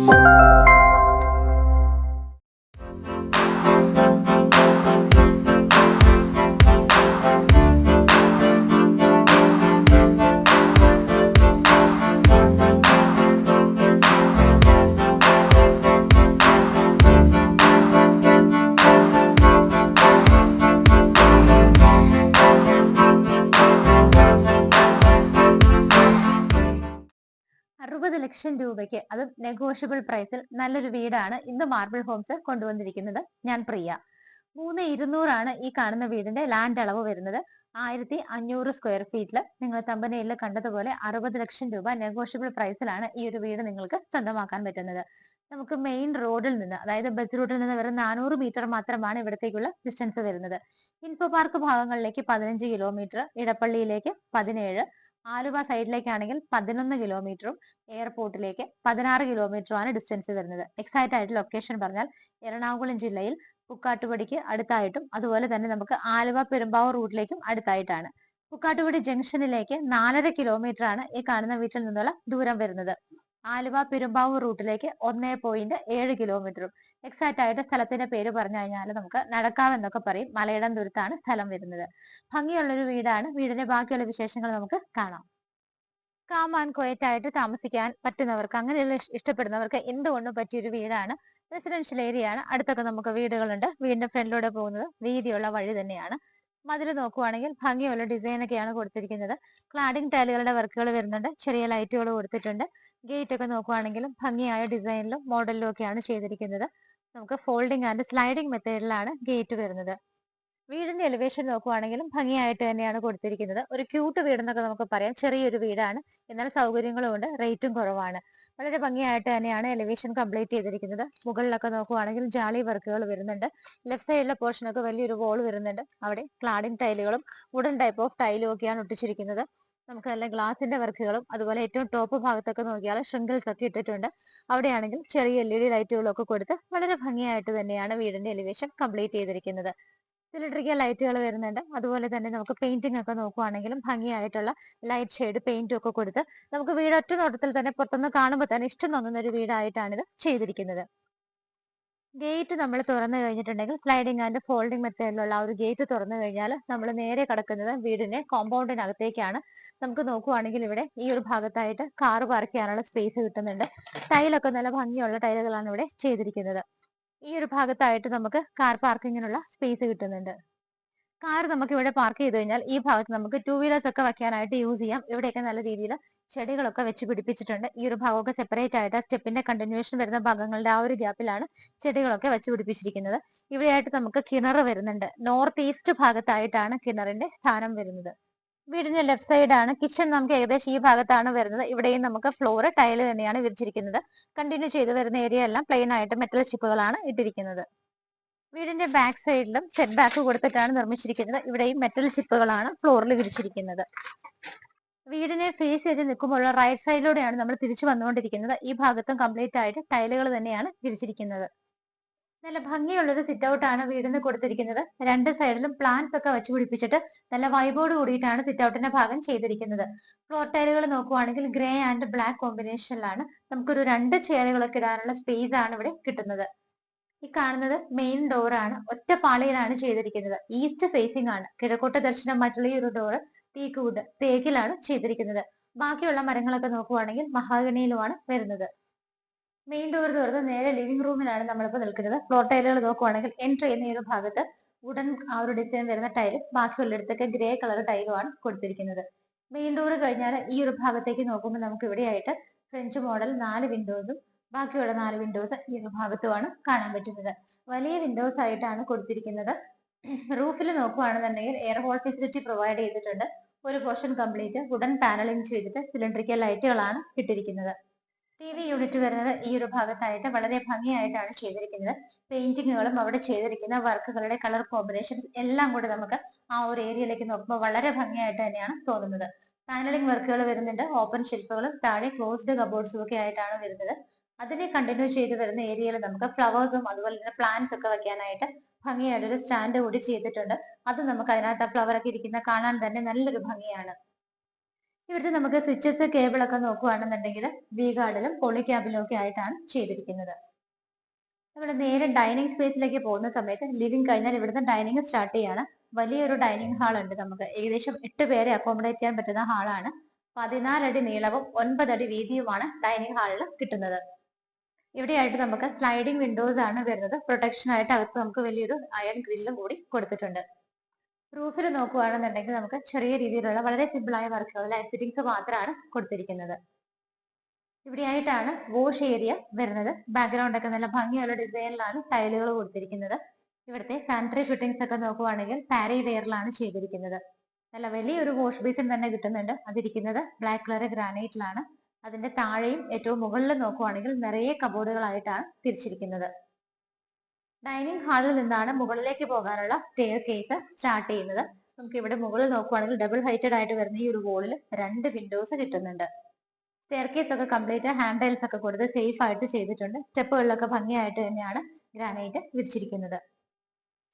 60 ലക്ഷം രൂപയ്ക്ക് അതും നെഗോഷ്യബിൾ പ്രൈസിൽ നല്ലൊരു വീടാണ് ഇന്ന് മാർബിൾ ഹോംസ് കൊണ്ടുവന്നിരിക്കുന്നത്. ഞാൻ പ്രിയ. 3,200 ഈ കാണുന്ന വീടിന്റെ ലാൻഡ് അളവ് വരുന്നത്. 1,500 സ്ക്വയർ ഫീറ്റിൽ നിങ്ങൾ തമ്പനയിൽ കണ്ടതുപോലെ 60 ലക്ഷം രൂപ നെഗോഷ്യബിൾ പ്രൈസിലാണ് ഈ ഒരു വീട് നിങ്ങൾക്ക് സ്വന്തമാക്കാൻ പറ്റുന്നത്. നമുക്ക് മെയിൻ റോഡിൽ നിന്ന്, അതായത് ബസ് റൂട്ടിൽ നിന്ന് വെറും 400 മീറ്റർ മാത്രമാണ് ഇവിടത്തേക്കുള്ള ഡിസ്റ്റൻസ് വരുന്നത്. ഇൻഫോ പാർക്ക് ഭാഗങ്ങളിലേക്ക് 15 കിലോമീറ്റർ, ഇടപ്പള്ളിയിലേക്ക് 17, ആലുവ സൈഡിലേക്കാണെങ്കിൽ 11 കിലോമീറ്ററും എയർപോർട്ടിലേക്ക് 16 കിലോമീറ്ററുമാണ് ഡിസ്റ്റൻസ് വരുന്നത്. എക്സാക്റ്റ് ആയിട്ട് ലൊക്കേഷൻ പറഞ്ഞാൽ എറണാകുളം ജില്ലയിൽ പുക്കാട്ടുപടിക്ക് അടുത്തായിട്ടും അതുപോലെ തന്നെ നമുക്ക് ആലുവ പെരുമ്പാവൂർ റൂട്ടിലേക്കും അടുത്തായിട്ടാണ്. പുക്കാട്ടുപടി ജംഗ്ഷനിലേക്ക് 4.5 കിലോമീറ്റർ ആണ് ഈ കാണുന്ന വീട്ടിൽ നിന്നുള്ള ദൂരം വരുന്നത്. ആലുവ പെരുമ്പാവൂർ റൂട്ടിലേക്ക് 1.7 കിലോമീറ്ററും. എക്സാക്റ്റ് ആയിട്ട് സ്ഥലത്തിന്റെ പേര് പറഞ്ഞു കഴിഞ്ഞാൽ നമുക്ക് നടക്കാവ് എന്നൊക്കെ പറയും. മലയിടം ദൂരത്താണ് സ്ഥലം വരുന്നത്. ഭംഗിയുള്ളൊരു വീടാണ്. വീടിന്റെ ബാക്കിയുള്ള വിശേഷങ്ങൾ നമുക്ക് കാണാം. കാം ആൻഡ് ക്വയറ്റ് ആയിട്ട് താമസിക്കാൻ പറ്റുന്നവർക്ക്, അങ്ങനെയുള്ള ഇഷ്ടപ്പെടുന്നവർക്ക് എന്തുകൊണ്ടും പറ്റിയൊരു വീടാണ്. റെസിഡൻഷ്യൽ ഏരിയ ആണ്. അടുത്തൊക്കെ നമുക്ക് വീടുകളുണ്ട്. വീടിന്റെ ഫ്രണ്ടിലൂടെ പോകുന്നത് വീതിയുള്ള വഴി തന്നെയാണ്. മതിൽ നോക്കുവാണെങ്കിൽ ഭംഗിയുള്ള ഡിസൈൻ ഒക്കെയാണ് കൊടുത്തിരിക്കുന്നത്. ക്ലാഡിംഗ് ടൈലുകളുടെ വർക്കുകൾ വരുന്നുണ്ട്. ചെറിയ ലൈറ്റുകൾ കൊടുത്തിട്ടുണ്ട്. ഗേറ്റ് ഒക്കെ നോക്കുവാണെങ്കിലും ഭംഗിയായ ഡിസൈനിലും മോഡലിലും ഒക്കെയാണ് ചെയ്തിരിക്കുന്നത്. നമുക്ക് ഫോൾഡിംഗ് ആൻഡ് സ്ലൈഡിംഗ് മെത്തേഡിലാണ് ഗേറ്റ് വരുന്നത്. വീടിന്റെ എലിവേഷൻ നോക്കുവാണെങ്കിലും ഭംഗിയായിട്ട് തന്നെയാണ് കൊടുത്തിരിക്കുന്നത്. ഒരു ക്യൂട്ട് വീടെന്നൊക്കെ നമുക്ക് പറയാം. ചെറിയൊരു വീടാണ്, എന്നാൽ സൗകര്യങ്ങളും ഉണ്ട്, റേറ്റും കുറവാണ്. വളരെ ഭംഗിയായിട്ട് തന്നെയാണ് എലിവേഷൻ കംപ്ലീറ്റ് ചെയ്തിരിക്കുന്നത്. മുകളിലൊക്കെ നോക്കുവാണെങ്കിൽ ജാളി വർക്കുകൾ വരുന്നുണ്ട്. ലെഫ്റ്റ് സൈഡിലെ പോർഷനൊക്കെ വലിയൊരു വോൾ വരുന്നുണ്ട്. അവിടെ ക്ലാഡിംഗ് ടൈലുകളും വുഡൻ ടൈപ്പ് ഓഫ് ടൈലും ഒക്കെയാണ് ഒട്ടിച്ചിരിക്കുന്നത്. നമുക്ക് നല്ല ഗ്ലാസിന്റെ വർക്കുകളും അതുപോലെ ഏറ്റവും ടോപ്പ് ഭാഗത്തൊക്കെ നോക്കിയാൽ ഷ്രിങ്കിൾസ് ഒക്കെ ഇട്ടിട്ടുണ്ട്. അവിടെയാണെങ്കിൽ ചെറിയ LED ലൈറ്റുകളും ഒക്കെ കൊടുത്ത് വളരെ ഭംഗിയായിട്ട് തന്നെയാണ് വീടിന്റെ എലിവേഷൻ കംപ്ലീറ്റ് ചെയ്തിരിക്കുന്നത്. സിലിണ്ടറിക്കൽ ലൈറ്റുകൾ വരുന്നുണ്ട്. അതുപോലെ തന്നെ നമുക്ക് പെയിന്റിംഗ് ഒക്കെ നോക്കുവാണെങ്കിലും ഭംഗിയായിട്ടുള്ള ലൈറ്റ് ഷെയ്ഡ് പെയിന്റും ഒക്കെ കൊടുത്ത് നമുക്ക് വീട് ഒറ്റ നോട്ടത്തിൽ തന്നെ പുറത്തുനിന്ന് കാണുമ്പോൾ തന്നെ ഇഷ്ടം തോന്നുന്ന ഒരു വീടായിട്ടാണ് ഇത് ചെയ്തിരിക്കുന്നത്. ഗേറ്റ് നമ്മൾ തുറന്നു കഴിഞ്ഞിട്ടുണ്ടെങ്കിൽ സ്ലൈഡിംഗ് ആൻഡ് ഫോൾഡിംഗ് മെത്തേഡിലുള്ള ആ ഒരു ഗേറ്റ് തുറന്നു കഴിഞ്ഞാൽ നമ്മൾ നേരെ കിടക്കുന്നത് വീടിന്റെ കോമ്പൗണ്ടിനകത്തേക്കാണ്. നമുക്ക് നോക്കുവാണെങ്കിൽ ഇവിടെ ഈ ഒരു ഭാഗത്തായിട്ട് കാർ പാർക്ക് ചെയ്യാനുള്ള സ്പേസ് കിട്ടുന്നുണ്ട്. ടൈലൊക്കെ നല്ല ഭംഗിയുള്ള ടൈലുകളാണ് ഇവിടെ ചെയ്തിരിക്കുന്നത്. ഈ ഒരു ഭാഗത്തായിട്ട് നമുക്ക് കാർ പാർക്കിങ്ങിനുള്ള സ്പേസ് കിട്ടുന്നുണ്ട്. കാർ നമുക്ക് ഇവിടെ പാർക്ക് ചെയ്ത് കഴിഞ്ഞാൽ ഈ ഭാഗത്ത് നമുക്ക് 2 വീലേഴ്സ് ഒക്കെ വെക്കാനായിട്ട് യൂസ് ചെയ്യാം. ഇവിടെയൊക്കെ നല്ല രീതിയിൽ ചെടികളൊക്കെ വെച്ച് പിടിപ്പിച്ചിട്ടുണ്ട്. ഈ ഒരു ഭാഗമൊക്കെ സെപ്പറേറ്റ് ആയിട്ട് സ്റ്റെപ്പിന്റെ കണ്ടിന്യൂഷൻ വരുന്ന ഭാഗങ്ങളുടെ ആ ഒരു ഗ്യാപ്പിലാണ് ചെടികളൊക്കെ വെച്ച് പിടിപ്പിച്ചിരിക്കുന്നത്. ഇവിടെയായിട്ട് നമുക്ക് കിണർ വരുന്നുണ്ട്. നോർത്ത് ഈസ്റ്റ് ഭാഗത്തായിട്ടാണ് കിണറിന്റെ സ്ഥാനം വരുന്നത്. വീടിന്റെ ലെഫ്റ്റ് സൈഡ് ആണ് കിച്ചൺ. നമുക്ക് ഏകദേശം ഈ ഭാഗത്താണ് വരുന്നത്. ഇവിടെയും നമുക്ക് ഫ്ലോർ ടൈല് തന്നെയാണ് വിരിച്ചിരിക്കുന്നത്. കണ്ടിന്യൂ ചെയ്ത് വരുന്ന ഏരിയ എല്ലാം പ്ലെയിൻ ആയിട്ട് മെറ്റൽ ചിപ്പുകളാണ് ഇട്ടിരിക്കുന്നത്. വീടിന്റെ ബാക്ക് സൈഡിലും സെറ്റ് ബാക്ക് കൊടുത്തിട്ടാണ് നിർമ്മിച്ചിരിക്കുന്നത്. ഇവിടെയും മെറ്റൽ ചിപ്പുകളാണ് ഫ്ലോറിൽ വിരിച്ചിരിക്കുന്നത്. വീടിനെ ഫേസ് ചെയ്ത് നിൽക്കുമ്പോൾ റൈറ്റ് സൈഡിലൂടെയാണ് നമ്മൾ തിരിച്ചു വന്നുകൊണ്ടിരിക്കുന്നത്. ഈ ഭാഗത്തും കംപ്ലീറ്റ് ആയിട്ട് ടൈലുകൾ തന്നെയാണ് വിരിച്ചിരിക്കുന്നത്. നല്ല ഭംഗിയുള്ളൊരു സിറ്റ് ഔട്ട് ആണ് വീടിന് കൊടുത്തിരിക്കുന്നത്. രണ്ട് സൈഡിലും പ്ലാന്റ്സ് ഒക്കെ വെച്ച് പിടിപ്പിച്ചിട്ട് നല്ല വൈബോട് കൂടിയിട്ടാണ് സിറ്റ് ഔട്ടിന്റെ ഭാഗം ചെയ്തിരിക്കുന്നത്. ഫ്ലോർ ടൈലുകൾ നോക്കുവാണെങ്കിൽ ഗ്രേ ആൻഡ് ബ്ലാക്ക് കോമ്പിനേഷനിലാണ്. നമുക്കൊരു 2 ചെയറുകളൊക്കെ ഇടാനുള്ള സ്പേസ് ആണ് ഇവിടെ കിട്ടുന്നത്. ഈ കാണുന്നത് മെയിൻ ഡോർ ആണ്. ഒറ്റ പാളിയിലാണ് ചെയ്തിരിക്കുന്നത്. ഈസ്റ്റ് ഫേസിംഗ് ആണ്. കിഴക്കോട്ട് ദർശനമായിട്ടുള്ള ഈ ഒരു ഡോർ തേക്കിലാണ് ചെയ്തിരിക്കുന്നത്. ബാക്കിയുള്ള മരങ്ങളൊക്കെ നോക്കുവാണെങ്കിൽ മഹാഗണിയിലുമാണ് വരുന്നത്. മെയിൻ ഡോർ തുറന്ന് നേരെ ലിവിംഗ് റൂമിലാണ് നമ്മളിപ്പോൾ നിൽക്കുന്നത്. ഫ്ലോർ ടൈലുകൾ നോക്കുവാണെങ്കിൽ എൻട്രി ചെയ്യുന്ന ഈ ഒരു ഭാഗത്ത് വുഡൻ ആ ഒരു ഡിസൈൻ വരുന്ന ടൈലും ബാക്കിയുള്ളിടത്തൊക്കെ ഗ്രേ കളർ ടൈലുമാണ് കൊടുത്തിരിക്കുന്നത്. മെയിൻ ഡോർ കഴിഞ്ഞാൽ ഈ ഒരു ഭാഗത്തേക്ക് നോക്കുമ്പോൾ നമുക്ക് ഇവിടെയായിട്ട് ഫ്രഞ്ച് മോഡൽ 4 വിൻഡോസും ബാക്കിയുള്ള 4 വിൻഡോസ് ഈ ഒരു ഭാഗത്തുമാണ് കാണാൻ പറ്റുന്നത്. വലിയ വിൻഡോസ് ആയിട്ടാണ് കൊടുത്തിരിക്കുന്നത്. റൂഫിൽ നോക്കുവാണെന്നുണ്ടെങ്കിൽ എയർ ഹോൾ ഫെസിലിറ്റി പ്രൊവൈഡ് ചെയ്തിട്ടുണ്ട്. ഒരു പോർഷൻ കംപ്ലീറ്റ് വുഡൻ പാനലിംഗ് ചെയ്തിട്ട് സിലിണ്ടറിക്കൽ ലൈറ്റുകളാണ് ഇട്ടിരിക്കുന്നത്. TV യൂണിറ്റ് വരുന്നത് ഈ ഒരു ഭാഗത്തായിട്ട് വളരെ ഭംഗിയായിട്ടാണ് ചെയ്തിരിക്കുന്നത്. പെയിന്റിങ്ങുകളും അവിടെ ചെയ്തിരിക്കുന്ന വർക്കുകളുടെ കളർ കോമ്പിനേഷൻസ് എല്ലാം കൂടി നമുക്ക് ആ ഒരു ഏരിയയിലേക്ക് നോക്കുമ്പോൾ വളരെ ഭംഗിയായിട്ട് തന്നെയാണ് തോന്നുന്നത്. പാനലിംഗ് വർക്കുകൾ വരുന്നുണ്ട്. ഓപ്പൺ ഷെൽഫുകളും താഴെ ക്ലോസ്ഡ് കബോർഡ്സും ഒക്കെ ആയിട്ടാണ് വരുന്നത്. അതിനെ കണ്ടിന്യൂ ചെയ്ത് വരുന്ന ഏരിയയിൽ നമുക്ക് ഫ്ലവേഴ്സും അതുപോലെ തന്നെ പ്ലാന്റ്സ് ഒക്കെ വെക്കാനായിട്ട് ഭംഗിയായിട്ടൊരു സ്റ്റാൻഡ് കൂടി ചെയ്തിട്ടുണ്ട്. അത് നമുക്ക് അതിനകത്ത് ഫ്ലവർ ഒക്കെ ഇരിക്കുന്ന കാണാൻ തന്നെ നല്ലൊരു ഭംഗിയാണ്. ഇവിടുത്തെ നമുക്ക് സ്വിച്ചസ് കേബിൾ ഒക്കെ നോക്കുകയാണെന്നുണ്ടെങ്കിൽ വി ഗാർഡിലും പോളിക്യാബിലും ഒക്കെ ആയിട്ടാണ് ചെയ്തിരിക്കുന്നത്. നമ്മൾ നേരെ ഡൈനിങ് സ്പേസിലേക്ക് പോകുന്ന സമയത്ത് ലിവിംഗ് കഴിഞ്ഞാൽ ഇവിടുന്ന് ഡൈനിങ് സ്റ്റാർട്ട് ചെയ്യാണ്. വലിയൊരു ഡൈനിങ് ഹാൾ ഉണ്ട്. നമുക്ക് ഏകദേശം 8 പേരെ അക്കോമഡേറ്റ് ചെയ്യാൻ പറ്റുന്ന ഹാളാണ്. 14 അടി നീളവും 9 അടി വീതിയുമാണ് ഡൈനിങ് ഹാളിൽ കിട്ടുന്നത്. ഇവിടെയായിട്ട് നമുക്ക് സ്ലൈഡിംഗ് വിൻഡോസ് ആണ് വരുന്നത്. പ്രൊട്ടക്ഷൻ ആയിട്ട് അകത്ത് നമുക്ക് വലിയൊരു അയൺ ഗ്രില്ലും കൂടി കൊടുത്തിട്ടുണ്ട്. റൂഫിൽ നോക്കുകയാണെന്നുണ്ടെങ്കിൽ നമുക്ക് ചെറിയ രീതിയിലുള്ള വളരെ സിമ്പിൾ ആയ വർക്കുകൾ, ലൈറ്റ് ഫിറ്റിംഗ്സ് മാത്രമാണ് കൊടുത്തിരിക്കുന്നത്. ഇവിടെയായിട്ടാണ് വാഷ് ഏരിയ വരുന്നത്. ബാക്ക്ഗ്രൗണ്ട് ഒക്കെ നല്ല ഭംഗിയുള്ള ഡിസൈനിലാണ് ടൈലുകൾ കൊടുത്തിരിക്കുന്നത്. ഇവിടുത്തെ സാനിറ്ററി ഫിറ്റിംഗ്സ് ഒക്കെ നോക്കുവാണെങ്കിൽ പാരി വെയറിലാണ് ചെയ്തിരിക്കുന്നത്. നല്ല വലിയൊരു വാഷ് ബേസിൻ തന്നെ കിട്ടുന്നുണ്ട്. അതിരിക്കുന്നത് ബ്ലാക്ക് കളർ ഗ്രാനൈറ്റിലാണ്. അതിന്റെ താഴെയും ഏറ്റവും മുകളിൽ നോക്കുവാണെങ്കിൽ നിറയെ കബോർഡുകളായിട്ടാണ് തിരിച്ചിരിക്കുന്നത്. ഡൈനിങ് ഹാളിൽ നിന്നാണ് മുകളിലേക്ക് പോകാനുള്ള സ്റ്റെയർ കേസ് സ്റ്റാർട്ട് ചെയ്യുന്നത്. നമുക്ക് ഇവിടെ മുകളിൽ നോക്കുവാണെങ്കിൽ ഡബിൾ ഹൈറ്റഡ് ആയിട്ട് വരുന്ന ഈ ഒരു വോളിൽ 2 വിൻഡോസ് കിട്ടുന്നുണ്ട്. സ്റ്റെയർ കേസ് ഒക്കെ കംപ്ലീറ്റ് ഹാൻഡ് റെയിൽസ് ഒക്കെ കൊടുത്ത് സേഫ് ആയിട്ട് ചെയ്തിട്ടുണ്ട്. സ്റ്റെപ്പുകളിലൊക്കെ ഭംഗിയായിട്ട് തന്നെയാണ് ഗ്രാനൈറ്റ് വിരിച്ചിരിക്കുന്നത്.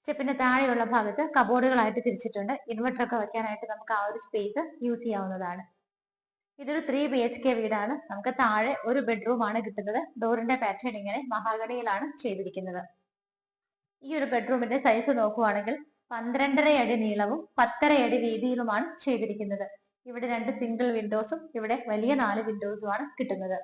സ്റ്റെപ്പിന്റെ താഴെയുള്ള ഭാഗത്ത് കബോർഡുകളായിട്ട് തിരിച്ചിട്ടുണ്ട്. ഇൻവെർട്ടർ ഒക്കെ വെക്കാനായിട്ട് നമുക്ക് ആ ഒരു സ്പേസ് യൂസ് ചെയ്യാവുന്നതാണ്. ഇതൊരു 3 BHK വീടാണ്. നമുക്ക് താഴെ ഒരു ബെഡ്റൂം ആണ് കിട്ടുന്നത്. ഡോറിന്റെ പാറ്റേൺ ഇങ്ങനെ മഹാഗണിയിലാണ് ചെയ്തിരിക്കുന്നത്. ഈ ഒരു ബെഡ്റൂമിന്റെ സൈസ് നോക്കുവാണെങ്കിൽ 12.5 അടി നീളവും 10.5 അടി വീതിയിലുമാണ് ചെയ്തിരിക്കുന്നത്. ഇവിടെ 2 സിംഗിൾ വിൻഡോസും ഇവിടെ വലിയ 4 വിൻഡോസുമാണ് കിട്ടുന്നത്.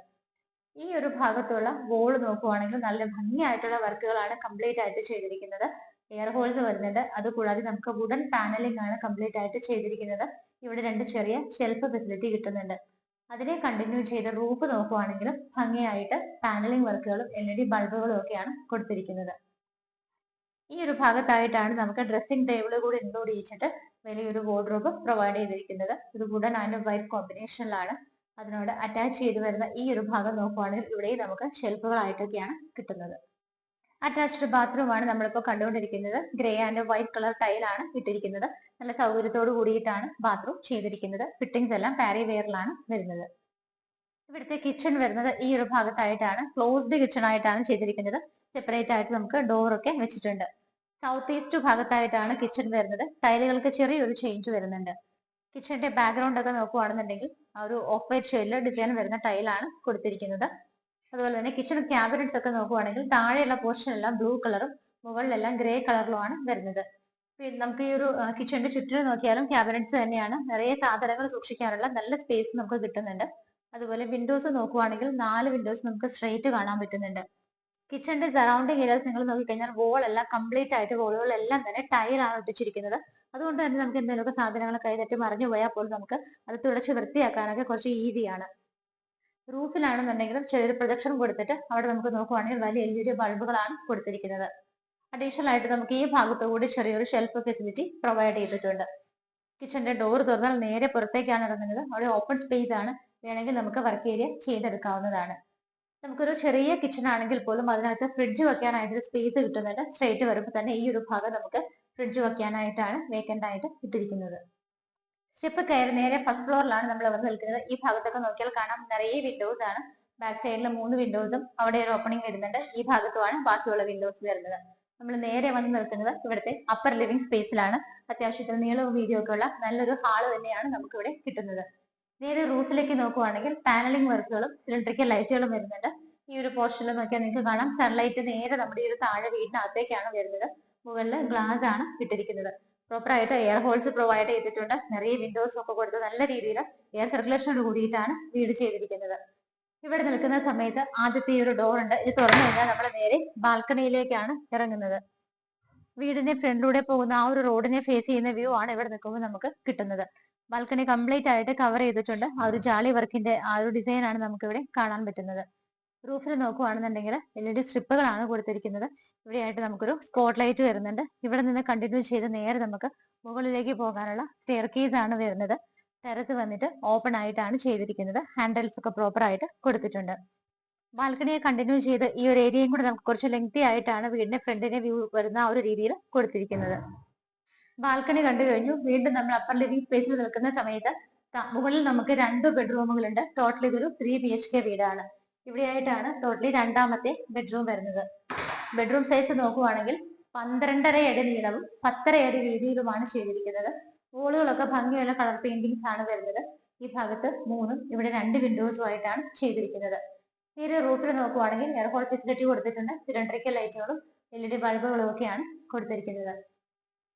ഈ ഒരു ഭാഗത്തുള്ള വോൾ നോക്കുവാണെങ്കിൽ നല്ല ഭംഗിയായിട്ടുള്ള വർക്കുകളാണ് കംപ്ലീറ്റ് ആയിട്ട് ചെയ്തിരിക്കുന്നത്. എയർ ഹോൾസ് വരുന്നുണ്ട്. അതുകൂടാതെ നമുക്ക് വുഡൻ പാനലിംഗ് ആണ് കംപ്ലീറ്റ് ആയിട്ട് ചെയ്തിരിക്കുന്നത്. ഇവിടെ 2 ചെറിയ ഷെൽഫ് ഫെസിലിറ്റി കിട്ടുന്നുണ്ട്. അതിനെ കണ്ടിന്യൂ ചെയ്ത് റൂഫ് നോക്കുവാണെങ്കിലും ഭംഗിയായിട്ട് പാനലിംഗ് വർക്കുകളും LED ബൾബുകളും ഒക്കെയാണ് കൊടുത്തിരിക്കുന്നത്. ഈ ഒരു ഭാഗത്തായിട്ടാണ് നമുക്ക് ഡ്രസ്സിംഗ് ടേബിൾ കൂടി ഇൻക്ലൂഡ് ചെയ്തിട്ട് വലിയൊരു വാർഡ്രോബ് പ്രൊവൈഡ് ചെയ്തിരിക്കുന്നത്. ഒരു വുഡൻ ആൻഡ് വൈറ്റ് കോമ്പിനേഷനിലാണ് അതിനോട് അറ്റാച്ച് ചെയ്ത് വരുന്ന ഈ ഒരു ഭാഗം നോക്കുവാണെങ്കിൽ ഇവിടെയും നമുക്ക് ഷെൽഫുകളായിട്ടൊക്കെയാണ് കിട്ടുന്നത്. അറ്റാച്ച്ഡ് ബാത്റൂം ആണ് നമ്മളിപ്പോൾ കണ്ടുകൊണ്ടിരിക്കുന്നത്. ഗ്രേ ആൻഡ് വൈറ്റ് കളർ ടൈലാണ് ഇട്ടിരിക്കുന്നത്. നല്ല സൗകര്യത്തോട് കൂടിയിട്ടാണ് ബാത്റൂം ചെയ്തിരിക്കുന്നത്. ഫിറ്റിംഗ്സ് എല്ലാം പാരി വെയറിലാണ് വരുന്നത്. ഇവിടുത്തെ കിച്ചൺ വരുന്നത് ഈ ഒരു ഭാഗത്തായിട്ടാണ്. ക്ലോസ്ഡ് കിച്ചൺ ആയിട്ടാണ് ചെയ്തിരിക്കുന്നത്. സെപ്പറേറ്റ് ആയിട്ട് നമുക്ക് ഡോറൊക്കെ വെച്ചിട്ടുണ്ട്. സൗത്ത് ഈസ്റ്റ് ഭാഗത്തായിട്ടാണ് കിച്ചൺ വരുന്നത്. ടൈലുകൾക്ക് ചെറിയൊരു ചേഞ്ച് വരുന്നുണ്ട്. കിച്ചന്റെ ബാക്ക്ഗ്രൗണ്ട് ഒക്കെ നോക്കുവാണെന്നുണ്ടെങ്കിൽ ആ ഒരു ഓഫ് വൈറ്റ് ഷെയ്ഡിൽ ഡിസൈൻ വരുന്ന ടൈലാണ് കൊടുത്തിരിക്കുന്നത്. അതുപോലെ തന്നെ കിച്ചൺ ക്യാബിനറ്റ്സ് ഒക്കെ നോക്കുവാണെങ്കിൽ താഴെയുള്ള പോർഷൻ എല്ലാം ബ്ലൂ കളറും മുകളിലെല്ലാം ഗ്രേ കളറിലുമാണ് വരുന്നത്. നമുക്ക് ഈ ഒരു കിച്ചന്റെ ചുറ്റിനും നോക്കിയാലും ക്യാബിനറ്റ്സ് തന്നെയാണ്. നിറയെ സാധനങ്ങൾ സൂക്ഷിക്കാനുള്ള നല്ല സ്പേസ് നമുക്ക് കിട്ടുന്നുണ്ട്. അതുപോലെ വിൻഡോസ് നോക്കുവാണെങ്കിൽ 4 വിൻഡോസ് നമുക്ക് സ്ട്രെയിറ്റ് കാണാൻ പറ്റുന്നുണ്ട്. കിച്ചന്റെ സറൗണ്ടിങ് ഏരിയാസ് നിങ്ങൾ നോക്കിക്കഴിഞ്ഞാൽ വോൾ എല്ലാം കംപ്ലീറ്റ് ആയിട്ട് വോളുകളെല്ലാം തന്നെ ടൈലാണ് ഒട്ടിച്ചിരിക്കുന്നത്. അതുകൊണ്ട് തന്നെ നമുക്ക് എന്തെങ്കിലുമൊക്കെ സാധനങ്ങൾ കൈതട്ടി മറിഞ്ഞു പോയാൽ പോലും നമുക്ക് അത് തുടച്ച് വൃത്തിയാക്കാനൊക്കെ കുറച്ച് ഈസിയാണ്. റൂഫിലാണെന്നുണ്ടെങ്കിലും ചെറിയൊരു പ്രൊജക്ഷൻ കൊടുത്തിട്ട് അവിടെ നമുക്ക് നോക്കുവാണെങ്കിൽ വലിയ LED ബൾബുകളാണ് കൊടുത്തിരിക്കുന്നത്. അഡീഷണൽ ആയിട്ട് നമുക്ക് ഈ ഭാഗത്തു കൂടി ചെറിയൊരു ഷെൽഫ് ഫെസിലിറ്റി പ്രൊവൈഡ് ചെയ്തിട്ടുണ്ട്. കിച്ചന്റെ ഡോർ തുറന്നാൽ നേരെ പുറത്തേക്കാണ് ഇറങ്ങുന്നത്. അവിടെ ഓപ്പൺ സ്പേസ് ആണ്. വേണമെങ്കിൽ നമുക്ക് വർക്ക് ഏരിയ ചെയ്തെടുക്കാവുന്നതാണ്. നമുക്കൊരു ചെറിയ കിച്ചൺ ആണെങ്കിൽ പോലും അതിനകത്ത് ഫ്രിഡ്ജ് വെക്കാനായിട്ട് സ്പേസ് കിട്ടുന്നുണ്ട്. സ്ട്രേറ്റ് വരുമ്പോൾ തന്നെ ഈ ഒരു ഭാഗം നമുക്ക് ഫ്രിഡ്ജ് വെക്കാനായിട്ടാണ് വേക്കന്റ് ആയിട്ട് ഇട്ടിരിക്കുന്നത്. സ്റ്റെപ്പ് കയറി നേരെ ഫസ്റ്റ് ഫ്ലോറിലാണ് നമ്മൾ വന്ന് നിൽക്കുന്നത്. ഈ ഭാഗത്തൊക്കെ നോക്കിയാൽ കാണാം നിറയെ വിൻഡോസ് ആണ്. ബാക്ക് സൈഡിൽ 3 വിൻഡോസും അവിടെ ഒരു ഓപ്പണിംഗ് വരുന്നുണ്ട്. ഈ ഭാഗത്തുമാണ് ബാക്കിയുള്ള വിൻഡോസ് വരുന്നത്. നമ്മൾ നേരെ വന്ന് നിൽക്കുന്നത് ഇവിടുത്തെ അപ്പർ ലിവിംഗ് സ്പേസിലാണ്. അത്യാവശ്യത്തിന് നീളവും വീതിയും ഒക്കെ ഉള്ള നല്ലൊരു ഹാള് തന്നെയാണ് നമുക്ക് ഇവിടെ കിട്ടുന്നത്. നേരെ റൂഫിലേക്ക് നോക്കുവാണെങ്കിൽ പാനലിംഗ് വർക്കുകളും സിലിണ്ടറിക്കൽ ലൈറ്റുകളും വരുന്നുണ്ട്. ഈ ഒരു പോർഷനിൽ നോക്കിയാൽ നിങ്ങൾക്ക് കാണാം സൺലൈറ്റ് നേരെ നമ്മുടെ ഈ ഒരു താഴെ വീടിനകത്തേക്കാണ് വരുന്നത്. മുകളിൽ ഗ്ലാസ് ആണ് ഇട്ടിരിക്കുന്നത്. പ്രോപ്പർ ആയിട്ട് എയർ ഹോൾസ് പ്രൊവൈഡ് ചെയ്തിട്ടുണ്ട്. നിറയെ വിൻഡോസ് ഒക്കെ കൊടുത്ത് നല്ല രീതിയിൽ എയർ സർക്കുലേഷനോട് കൂടിയിട്ടാണ് വീട് ചെയ്തിരിക്കുന്നത്. ഇവിടെ നിൽക്കുന്ന സമയത്ത് ആദ്യത്തെ ഈ ഒരു ഡോർ ഉണ്ട്. ഇത് തുറന്നു കഴിഞ്ഞാൽ നമ്മൾ നേരെ ബാൽക്കണിയിലേക്കാണ് ഇറങ്ങുന്നത്. വീടിന്റെ ഫ്രണ്ടിലൂടെ പോകുന്ന ആ ഒരു റോഡിനെ ഫേസ് ചെയ്യുന്ന വ്യൂ ആണ് ഇവിടെ നിൽക്കുമ്പോൾ നമുക്ക് കിട്ടുന്നത്. ബാൽക്കണി കംപ്ലീറ്റ് ആയിട്ട് കവർ ചെയ്തിട്ടുണ്ട്. ആ ഒരു ജാളി വർക്കിന്റെ ആ ഒരു ഡിസൈൻ ആണ് നമുക്ക് ഇവിടെ കാണാൻ പറ്റുന്നത്. റൂഫിൽ നോക്കുവാണെന്നുണ്ടെങ്കിൽ LED സ്ട്രിപ്പുകളാണ് കൊടുത്തിരിക്കുന്നത്. ഇവിടെയായിട്ട് നമുക്കൊരു സ്പോട്ട് ലൈറ്റ് വരുന്നുണ്ട്. ഇവിടെ നിന്ന് കണ്ടിന്യൂ ചെയ്ത് നേരെ നമുക്ക് മുകളിലേക്ക് പോകാനുള്ള സ്റ്റെയർ കേസ് ആണ് വരുന്നത്. ടെറസ് വന്നിട്ട് ഓപ്പൺ ആയിട്ടാണ് ചെയ്തിരിക്കുന്നത്. ഹാൻഡ് റെയിൽസ് ഒക്കെ പ്രോപ്പർ ആയിട്ട് കൊടുത്തിട്ടുണ്ട്. ബാൽക്കണിയെ കണ്ടിന്യൂ ചെയ്ത് ഈ ഒരു ഏരിയയും കൂടി നമുക്ക് കുറച്ച് ലെങ്തി ആയിട്ടാണ് വീടിന്റെ ഫ്രണ്ടിനെ വ്യൂ വരുന്ന ആ ഒരു രീതിയിൽ കൊടുത്തിരിക്കുന്നത്. ബാൽക്കണി കണ്ടു കഴിഞ്ഞു. വീണ്ടും നമ്മൾ അപ്പർ ലിവിംഗ് സ്പേസിൽ നിൽക്കുന്ന സമയത്ത് മുകളിൽ നമുക്ക് 2 ബെഡ്റൂമുകളുണ്ട്. ടോട്ടൽ ഇതൊരു 3 BHK വീടാണ്. ഇവിടെയായിട്ടാണ് ടോട്ടലി രണ്ടാമത്തെ ബെഡ്റൂം വരുന്നത്. ബെഡ്റൂം സൈസ് നോക്കുവാണെങ്കിൽ 12.5 അടി നീളവും 10.5 അടി വീതിയിലുമാണ് ചെയ്തിരിക്കുന്നത്. വോളുകളൊക്കെ ഭംഗിയുള്ള കളർ പെയിന്റിങ്സ് ആണ് വരുന്നത്. ഈ ഭാഗത്ത് 3ഉം ഇവിടെ 2 വിൻഡോസും ആയിട്ടാണ് ചെയ്തിരിക്കുന്നത്. നേരെ റൂഫിൽ നോക്കുവാണെങ്കിൽ എയർ ഹോൾ ഫെസിലിറ്റി കൊടുത്തിട്ടുണ്ട്. സിലിണ്ടറിക്കൽ ലൈറ്റുകളും LED ബൾബുകളും ഒക്കെയാണ് കൊടുത്തിരിക്കുന്നത്.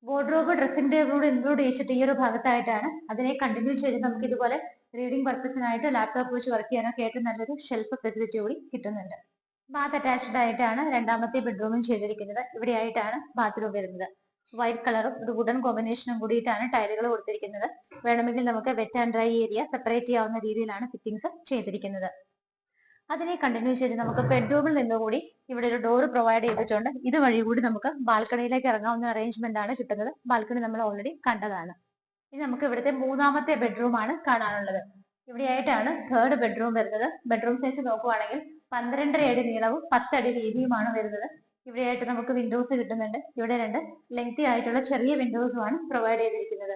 വാർഡ്രോബ് ഡ്രസ്സിംഗ് ടേബിളോട് ഇൻക്ലൂഡ് ചെയ്തിട്ട് ഈ ഒരു ഭാഗത്തായിട്ടാണ്. അതിനെ കണ്ടിന്യൂ ചെയ്ത് നമുക്ക് ഇതുപോലെ റീഡിംഗ് പർപ്പസിനായിട്ട് ലാപ്ടോപ്പ് വെച്ച് വർക്ക് ചെയ്യാനൊക്കെ ആയിട്ട് നല്ലൊരു ഷെൽഫ് ഫെസിലിറ്റി കൂടി കിട്ടുന്നുണ്ട്. ബാത്ത് അറ്റാച്ച്ഡ് ആയിട്ടാണ് രണ്ടാമത്തെ ബെഡ്റൂമും ചെയ്തിരിക്കുന്നത്. ഇവിടെ ആയിട്ടാണ് ബാത്റൂം വരുന്നത്. വൈറ്റ് കളറും ഒരു വുഡൻ കോമ്പിനേഷനും കൂടിയിട്ടാണ് ടൈലുകൾ കൊടുത്തിരിക്കുന്നത്. വേണമെങ്കിൽ നമുക്ക് wet and dry area separate ചെയ്യാവുന്ന രീതിയിലാണ് ഫിറ്റിംഗ്സ് ചെയ്തിരിക്കുന്നത്. അതിനെ കണ്ടിന്യൂ ചെയ്ത് നമുക്ക് ബെഡ്റൂമിൽ നിന്നുകൂടി ഇവിടെ ഒരു ഡോർ പ്രൊവൈഡ് ചെയ്തിട്ടുണ്ട്. ഇതുവഴി കൂടി നമുക്ക് ബാൽക്കണിയിലേക്ക് ഇറങ്ങാവുന്ന അറേഞ്ച്മെന്റ് ആണ് കിട്ടുന്നത്. ബാൽക്കണി നമ്മൾ ഓൾറെഡി കണ്ടതാണ്. ഇനി നമുക്ക് ഇവിടുത്തെ മൂന്നാമത്തെ ബെഡ്റൂം ആണ് കാണാനുള്ളത്. ഇവിടെയായിട്ടാണ് തേർഡ് ബെഡ്റൂം വരുന്നത്. ബെഡ്റൂം സൈസ് നോക്കുവാണെങ്കിൽ 12.5 അടി നീളവും 10 അടി വീതിയുമാണ് വരുന്നത്. ഇവിടെയായിട്ട് നമുക്ക് വിൻഡോസ് കിട്ടുന്നുണ്ട്. ഇവിടെ 2 ലെങ്തി ആയിട്ടുള്ള ചെറിയ വിൻഡോസും ആണ് പ്രൊവൈഡ് ചെയ്തിരിക്കുന്നത്.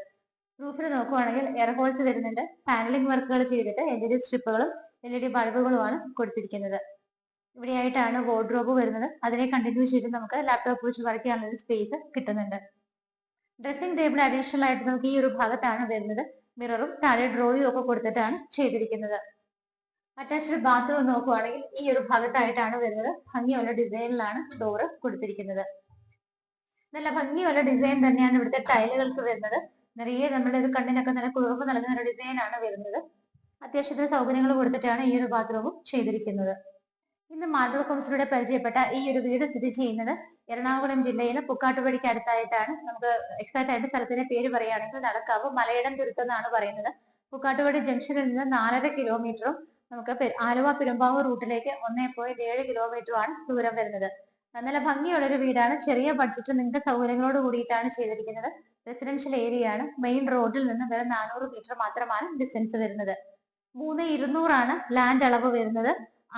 റൂഫിൽ നോക്കുവാണെങ്കിൽ എയർ ഹോൾസ് വരുന്നുണ്ട്. പാനലിംഗ് വർക്കുകൾ ചെയ്തിട്ട് LED സ്ട്രിപ്പുകളും LED ബൾബുകളുമാണ് കൊടുത്തിരിക്കുന്നത്. ഇവിടെയായിട്ടാണ് വാർഡ്രോബ് വരുന്നത്. അതിനെ കണ്ടിന്യൂ ചെയ്ത് നമുക്ക് ലാപ്ടോപ്പ് വെച്ച് വർക്ക് ചെയ്യാനുള്ള ഒരു സ്പേസ് കിട്ടുന്നുണ്ട്. ഡ്രസ്സിംഗ് ടേബിൾ അഡീഷണൽ ആയിട്ട് നമുക്ക് ഈ ഒരു ഭാഗത്താണ് വരുന്നത്. മിററും താഴെ ഡ്രോയും ഒക്കെ കൊടുത്തിട്ടാണ് ചെയ്തിരിക്കുന്നത്. അറ്റാച്ച്ഡ് ബാത്റൂം നോക്കുവാണെങ്കിൽ ഈ ഒരു ഭാഗത്തായിട്ടാണ് വരുന്നത്. ഭംഗിയുള്ള ഡിസൈനിലാണ് ഡോറ് കൊടുത്തിരിക്കുന്നത്. നല്ല ഭംഗിയുള്ള ഡിസൈൻ തന്നെയാണ് ഇവിടുത്തെ ടൈലുകൾക്ക് വരുന്നത്. നിറയെ നമ്മുടെ ഒരു കണ്ണിനൊക്കെ നല്ല കുളിർമ നൽകുന്ന ഒരു ഡിസൈൻ ആണ് വരുന്നത്. അത്യാവശ്യത്തിന് സൗകര്യങ്ങൾ കൊടുത്തിട്ടാണ് ഈ ഒരു ബാത്റൂമും ചെയ്തിരിക്കുന്നത്. ഇന്ന് മാർബിൾ ഹോംസിലൂടെ പരിചയപ്പെട്ട ഈ ഒരു വീട് സ്ഥിതി ചെയ്യുന്നത് എറണാകുളം ജില്ലയിലെ പുക്കാട്ടുപടിക്ക് അടുത്തായിട്ടാണ്. നമുക്ക് എക്സാക്ട് ആയിട്ട് സ്ഥലത്തിന്റെ പേര് പറയുകയാണെങ്കിൽ നടക്കാവ് മലയിടം തുരുത്ത് എന്നാണ് പറയുന്നത്. പുക്കാട്ടുപടി ജംഗ്ഷനിൽ നിന്ന് 4.5 കിലോമീറ്ററും നമുക്ക് ആലുവ പെരുമ്പാവൂർ റൂട്ടിലേക്ക് 1.7 കിലോമീറ്ററുമാണ് ദൂരം വരുന്നത്. നല്ല ഭംഗിയുള്ള ഒരു വീടാണ്. ചെറിയ ബഡ്ജറ്റിൽ നിങ്ങൾക്ക് സൗകര്യങ്ങളോട് കൂടിയിട്ടാണ് ചെയ്തിരിക്കുന്നത്. റെസിഡൻഷ്യൽ ഏരിയ ആണ്. മെയിൻ റോഡിൽ നിന്ന് വെറും 400 മീറ്റർ മാത്രമാണ് ഡിസ്റ്റൻസ് വരുന്നത്. 3,200 ആണ് ലാൻഡ് അളവ് വരുന്നത്.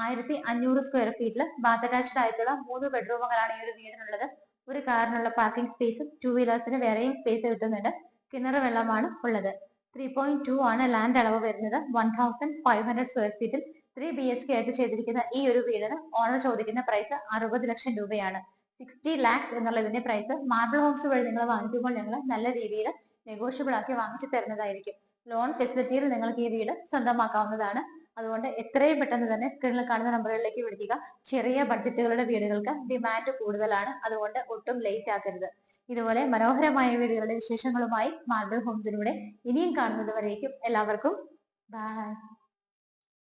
1,500 സ്ക്വയർ ഫീറ്റിൽ ബാത്ത് അറ്റാച്ച്ഡ് ആയിട്ടുള്ള 3 ബെഡ്റൂമുകളാണ് ഈ ഒരു വീടിനുള്ളത്. ഒരു കാറിനുള്ള പാർക്കിംഗ് സ്പേസും 2 വീലേഴ്സിന് വേറെയും സ്പേസ് കിട്ടുന്നുണ്ട്. കിണർ വെള്ളമാണ് ഉള്ളത്. 3.2 ആണ് ലാൻഡ് അളവ് വരുന്നത്. 1,500 സ്ക്വയർ ഫീറ്റിൽ 3 BHK ആയിട്ട് ചെയ്തിരിക്കുന്ന ഈ ഒരു വീടിന് ഓണർ ചോദിക്കുന്ന പ്രൈസ് 60 ലക്ഷം രൂപയാണ്. 60 lakhs എന്നുള്ള ഇതിന്റെ പ്രൈസ്. മാർബിൾ ഹോംസ് വഴി നിങ്ങൾ വാങ്ങിക്കുമ്പോൾ ഞങ്ങൾ നല്ല രീതിയിൽ നെഗോഷ്യബിൾ ആക്കി വാങ്ങിച്ചു തരുന്നതായിരിക്കും. ലോൺ ഫെസിലിറ്റിയിൽ നിങ്ങൾക്ക് ഈ വീട് സ്വന്തമാക്കാവുന്നതാണ്. അതുകൊണ്ട് എത്രയും പെട്ടെന്ന് തന്നെ സ്ക്രീനിൽ കാണുന്ന നമ്പറുകളിലേക്ക് വിളിക്കുക. ചെറിയ ബഡ്ജറ്റുകളുടെ വീടുകൾക്ക് ഡിമാൻഡ് കൂടുതലാണ്. അതുകൊണ്ട് ഒട്ടും ലേറ്റ് ആക്കരുത്. ഇതുപോലെ മനോഹരമായ വീടുകളുടെ വിശേഷങ്ങളുമായി മാർബിൾ ഹോംസിലൂടെ ഇനിയും കാണുന്നത് വരേക്കും എല്ലാവർക്കും ബൈ.